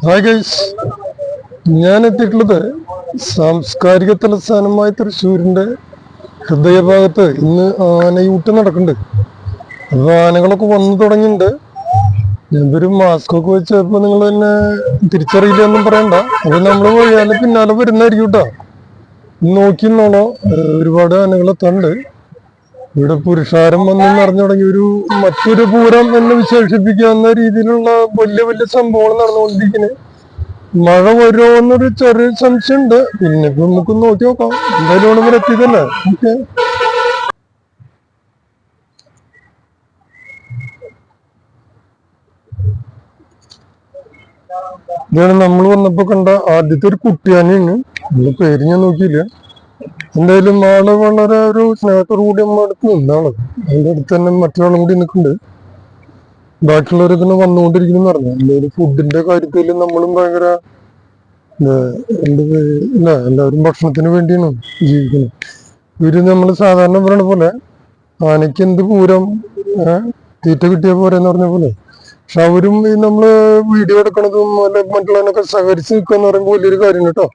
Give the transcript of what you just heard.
Hi guys, ഞാൻ എത്തിയിട്ടുള്ളത് സാംസ്കാരിക തലസ്ഥാനമായ തൃശ്ശൂരിന്റെ ഹൃദയഭാഗത്ത് ഇന്ന് ആനയൂട്ട് നടക്കുന്നുണ്ട്. അപ്പൊ ആനകളൊക്കെ വന്നു തുടങ്ങിയിട്ടുണ്ട്. ഞാനൊരു മാസ്ക് ഒക്കെ വെച്ചപ്പോ നിങ്ങൾ തന്നെ തിരിച്ചറിയില്ല എന്നും പറയണ്ട. അപ്പൊ നമ്മള് പോയാലും പിന്നാലെ വരുന്നതായിരിക്കും കേട്ടോ. നോക്കിന്നോളോ, ഒരുപാട് ആനകളെത്താണ്ട്. ഇവിടെ പുരുഷാരം വന്നെന്ന് അറിഞ്ഞു തുടങ്ങി. മറ്റൊരു പൂരം എന്ന് വിശേഷിപ്പിക്കാവുന്ന രീതിയിലുള്ള വലിയ വലിയ സംഭവങ്ങൾ നടന്നുകൊണ്ടിരിക്കുന്നത്. മഴ വരുമോ എന്നൊരു ചെറിയ സംശയമുണ്ട്. പിന്നെ ഇപ്പൊ നമുക്ക് നോക്കി നോക്കാം. എന്തായാലും ഇവിടെ വരെ എത്തിയതല്ലേ. ഓക്കെ, ഇതാണ് നമ്മൾ വന്നപ്പോ കണ്ട ആദ്യത്തെ ഒരു കുട്ടിയാനയാണ്. അതിന്റെ പേര് ഞാൻ നോക്കിയില്ല. എന്തായാലും ആള് വളരെ ഒരു സ്നേഹത്തോടു കൂടി നമ്മുടെ അടുത്ത് നിന്നാണ്. അതിന്റെ അടുത്ത് തന്നെ മറ്റൊരാളും കൂടി നിൽക്കുന്നുണ്ട്. ബാക്കിയുള്ളവരൊക്കെ വന്നുകൊണ്ടിരിക്കുന്നു പറഞ്ഞു. എന്തായാലും ഫുഡിന്റെ കാര്യത്തിൽ നമ്മളും ഭയങ്കര എല്ലാവരും ഭക്ഷണത്തിന് വേണ്ടിയാണ് ജീവിക്കുന്നത്. ഇവര് നമ്മള് സാധാരണ പറയണ പോലെ ആനയ്ക്ക് എന്ത് പൂരം തീറ്റ കിട്ടിയ പോരെന്ന് പറഞ്ഞ പോലെ. പക്ഷെ അവരും ഈ നമ്മള് വീഡിയോ എടുക്കണതും അല്ലെ മറ്റുള്ളതിനൊക്കെ സഹകരിച്ച് നിൽക്കുക എന്ന് പറയുമ്പോൾ വലിയൊരു കാര്യം കേട്ടോ.